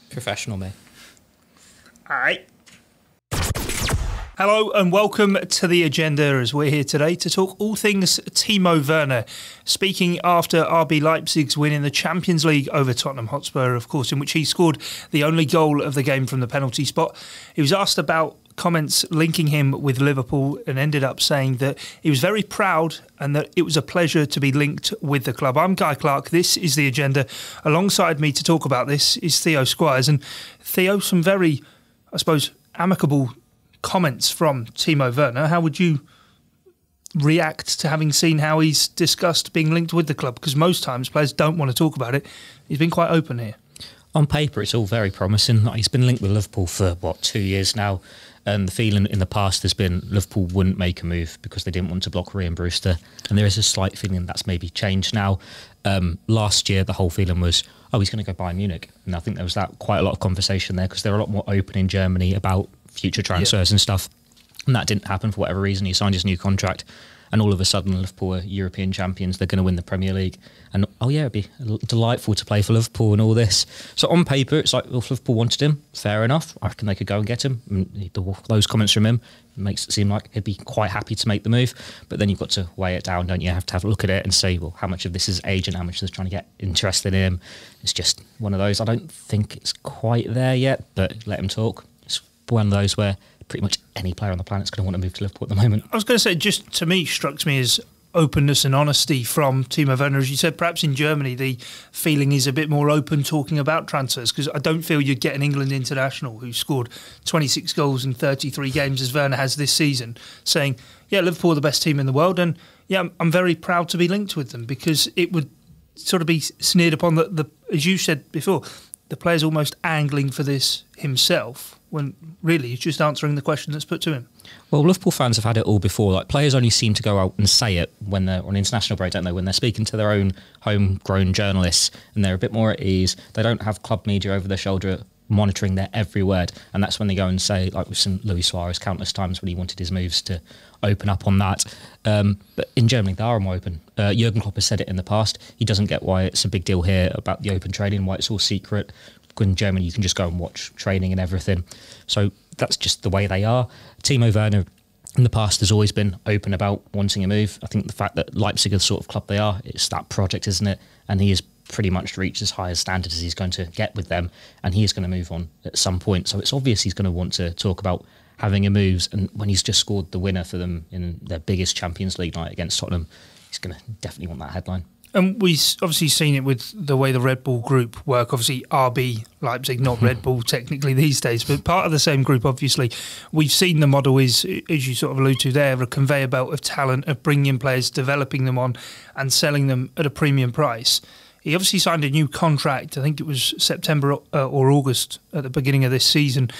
Professional, me. All right. Hello and welcome to The Agenda, as we're here today to talk all things Timo Werner. Speaking after RB Leipzig's win in the Champions League over Tottenham Hotspur, of course, in which he scored the only goal of the game from the penalty spot. He was asked about comments linking him with Liverpool and ended up saying that he was very proud and that it was a pleasure to be linked with the club. I'm Clarke. This is The Agenda. Alongside me to talk about this is Theo Squires. And Theo, some very, I suppose, amicable comments from Timo Werner. How would you react to having seen how he's discussed being linked with the club? Because most times players don't want to talk about it. He's been quite open here. On paper, it's all very promising. He's been linked with Liverpool for, 2 years now? And the feeling in the past has been Liverpool wouldn't make a move because they didn't want to block Ryan Brewster. And there is a slight feeling that's maybe changed now. Last year, the whole feeling was, he's going to go Bayern Munich. And I think there was quite a lot of conversation there because they're a lot more open in Germany about future transfers and stuff. And that didn't happen for whatever reason. He signed his new contract. And all of a sudden, Liverpool are European champions. They're going to win the Premier League. And, it'd be delightful to play for Liverpool and all this. So on paper, it's like, if Liverpool wanted him, fair enough. I reckon they could go and get him. And those comments from him makes it seem like he'd be quite happy to make the move. But then you've got to weigh it down, don't you? You have to have a look at it and say, well, how much of this is agent, how much is trying to get interested in him. It's just one of those. I don't think it's quite there yet, but let him talk. It's one of those where pretty much any player on the planet is going to want to move to Liverpool at the moment. I was going to say, just to me, struck me as openness and honesty from Timo Werner. As you said, perhaps in Germany the feeling is a bit more open talking about transfers, because I don't feel you'd get an England international who scored 26 goals in 33 games as Werner has this season saying, yeah, Liverpool are the best team in the world, and yeah, I'm very proud to be linked with them, because it would sort of be sneered upon that, as you said before, the player's almost angling for this himself, when really he's just answering the question that's put to him. Well, Liverpool fans have had it all before. Like, players only seem to go out and say it when they're on international break, don't they? When they're speaking to their own homegrown journalists and they're a bit more at ease. They don't have club media over their shoulder monitoring their every word. And that's when they go and say, like we've seen Luis Suarez countless times when he wanted his moves to open up on that. But in Germany, they are more open. Jurgen Klopp has said it in the past. He doesn't get why it's a big deal here about the open training, why it's all secret. In Germany, you can just go and watch training and everything. So that's just the way they are. Timo Werner in the past has always been open about wanting a move. I think the fact that Leipzig are the sort of club they are, it's that project, isn't it? And he has pretty much reached as high a standard as he's going to get with them, and he is going to move on at some point. So it's obvious he's going to want to talk about having a moves, and when he's just scored the winner for them in their biggest Champions League night against Tottenham, he's going to definitely want that headline. And we've obviously seen it with the way the Red Bull group work. Obviously, RB Leipzig, not Red Bull technically these days, but part of the same group, obviously. We've seen the model is, as you sort of allude to there, a conveyor belt of talent, of bringing in players, developing them on and selling them at a premium price. He obviously signed a new contract, I think it was September or August at the beginning of this season.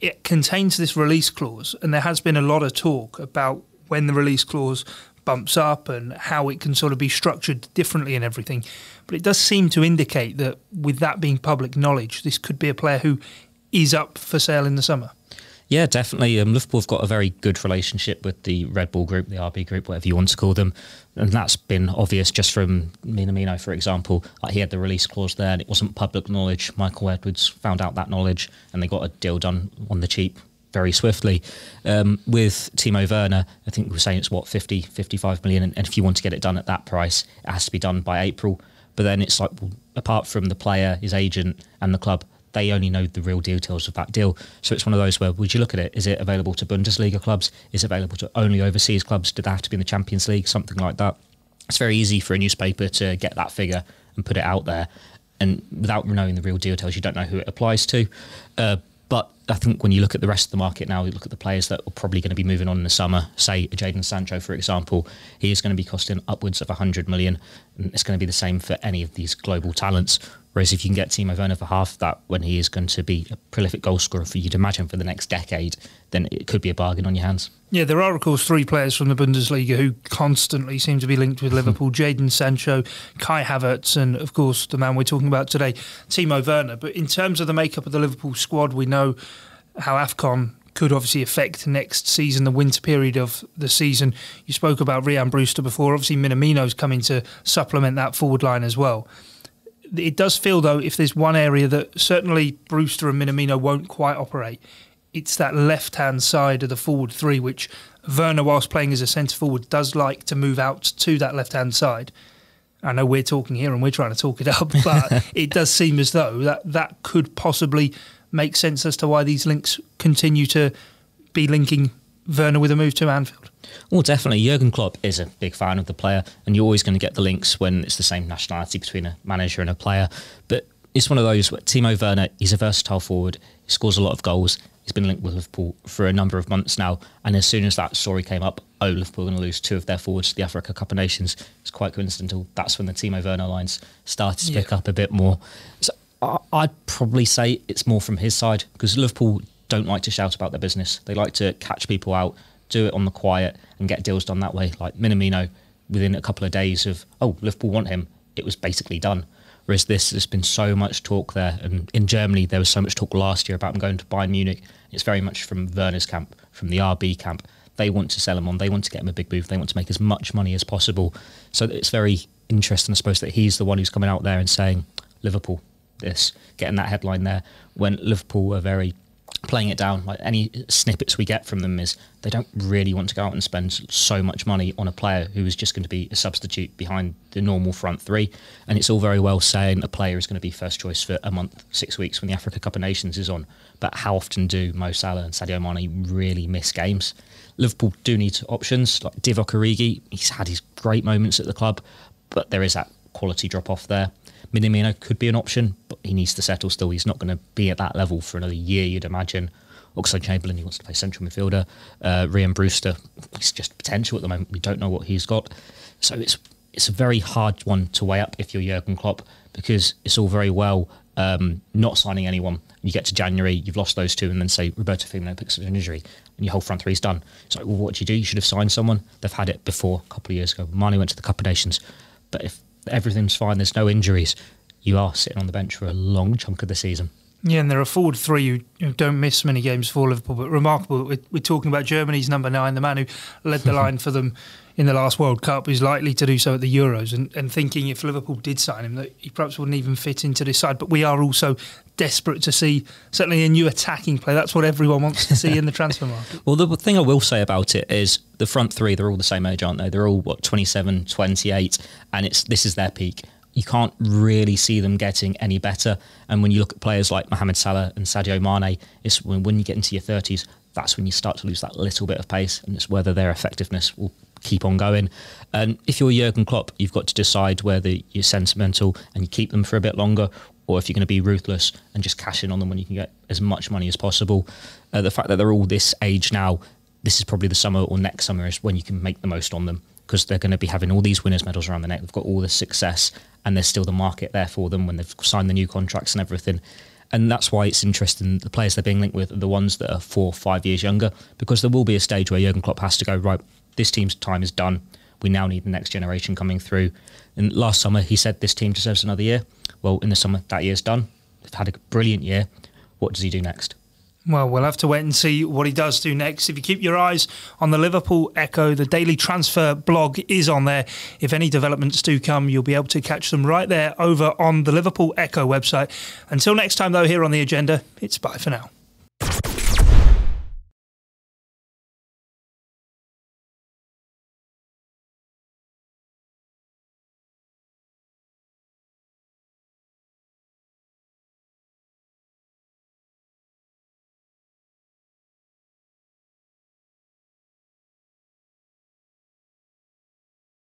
It contains this release clause, and there has been a lot of talk about when the release clause bumps up and how it can sort of be structured differently and everything. But it does seem to indicate that with that being public knowledge, this could be a player who is up for sale in the summer. Yeah, definitely. Liverpool have got a very good relationship with the Red Bull group, the RB group, whatever you want to call them. And that's been obvious just from Minamino, for example. Like, he had the release clause there and it wasn't public knowledge. Michael Edwards found out that knowledge and they got a deal done on the cheap very swiftly. With Timo Werner, I think we were saying it's 50, 55 million, and if you want to get it done at that price, it has to be done by April. But then it's like, well, apart from the player, his agent and the club, they only know the real details of that deal. So it's one of those where, would you look at it? Is it available to Bundesliga clubs? Is it available to only overseas clubs? Did they have to be in the Champions League? Something like that. It's very easy for a newspaper to get that figure and put it out there. And without knowing the real details, you don't know who it applies to. But I think when you look at the rest of the market now, you look at the players that are probably going to be moving on in the summer, say Jadon Sancho, for example, he is going to be costing upwards of 100 million. And it's going to be the same for any of these global talents. Whereas if you can get Timo Werner for half that, when he is going to be a prolific goal scorer for you to imagine for the next decade, then it could be a bargain on your hands. Yeah, there are, of course, 3 players from the Bundesliga who constantly seem to be linked with Liverpool. Jadon Sancho, Kai Havertz, and, of course, the man we're talking about today, Timo Werner. But in terms of the makeup of the Liverpool squad, we know how AFCON could obviously affect next season, the winter period of the season. You spoke about Ryan Brewster before. Obviously, Minamino's coming to supplement that forward line as well. it does feel, though, if there's one area that certainly Brewster and Minamino won't quite operate, it's that left-hand side of the forward three, which Werner, whilst playing as a centre-forward, does like to move out to that left-hand side. I know we're talking here and we're trying to talk it up, but it does seem as though that could possibly make sense as to why these links continue to be linking Werner with a move to Anfield. Well, definitely. Jurgen Klopp is a big fan of the player, and you're always going to get the links when it's the same nationality between a manager and a player. But it's one of those where Timo Werner, he's a versatile forward, he scores a lot of goals, he's been linked with Liverpool for a number of months now, and as soon as that story came up, Liverpool are going to lose two of their forwards to the Africa Cup of Nations, it's quite coincidental. That's when the Timo Werner lines started to pick up a bit more. So I'd probably say it's more from his side, because Liverpool don't like to shout about their business. They like to catch people out, do it on the quiet and get deals done that way. Like Minamino, within a couple of days of, Liverpool want him, it was basically done. Whereas there's been so much talk there. And in Germany, there was so much talk last year about him going to Bayern Munich. It's very much from Werner's camp, from the RB camp. They want to sell him on. They want to get him a big move. They want to make as much money as possible. So it's very interesting, I suppose, that he's the one who's coming out there and saying, Liverpool, this, getting that headline there, when Liverpool were very playing it down. Like any snippets we get from them is they don't really want to go out and spend so much money on a player who is just going to be a substitute behind the normal front three. And it's all very well saying a player is going to be first choice for a month, 6 weeks when the Africa Cup of Nations is on. But how often do Mo Salah and Sadio Mane really miss games? Liverpool do need options. Like Divock Origi, he's had his great moments at the club, but there is that quality drop off there. Minamino could be an option, but he needs to settle still. He's not going to be at that level for another year, you'd imagine. Oxlade-Chamberlain, he wants to play central midfielder. Ryan Brewster, he's just potential at the moment. We don't know what he's got. So it's a very hard one to weigh up if you're Jurgen Klopp, because it's all very well not signing anyone. You get to January, you've lost those two, and then say Roberto Firmino picks up an injury, and your whole front three's done. So well, what do? You should have signed someone. They've had it before, a couple of years ago. Mane went to the Cup of Nations. But if everything's fine, there's no injuries, you are sitting on the bench for a long chunk of the season. Yeah, and there are forward three who don't miss many games for Liverpool, but remarkable. We're talking about Germany's number 9, the man who led the line for them in the last World Cup, who's likely to do so at the Euros, and thinking if Liverpool did sign him, that he perhaps wouldn't even fit into this side. But we are also desperate to see certainly a new attacking player. That's what everyone wants to see in the transfer market. Well, the thing I will say about it is the front three, they're all the same age, aren't they? They're all, 27, 28, and this is their peak. You can't really see them getting any better. And when you look at players like Mohamed Salah and Sadio Mane, it's when you get into your 30s, that's when you start to lose that little bit of pace, and it's whether their effectiveness will keep on going. And if you're Jurgen Klopp, you've got to decide whether you're sentimental and you keep them for a bit longer, or if you're going to be ruthless and just cash in on them when you can get as much money as possible. The fact that they're all this age now, this is probably the summer or next summer is when you can make the most on them, because they're going to be having all these winners' medals around the neck. They've got all this success, and there's still the market there for them when they've signed the new contracts and everything. And that's why it's interesting. The players they're being linked with are the ones that are 4 or 5 years younger, because there will be a stage where Jurgen Klopp has to go, right, this team's time is done. We now need the next generation coming through. And last summer, he said this team deserves another year. Well, in the summer, that year's done. They've had a brilliant year. What does he do next? Well, we'll have to wait and see what he does do next. If you keep your eyes on the Liverpool Echo, the daily transfer blog is on there. If any developments do come, you'll be able to catch them right there over on the Liverpool Echo website. Until next time, though, here on The Agenda, it's bye for now.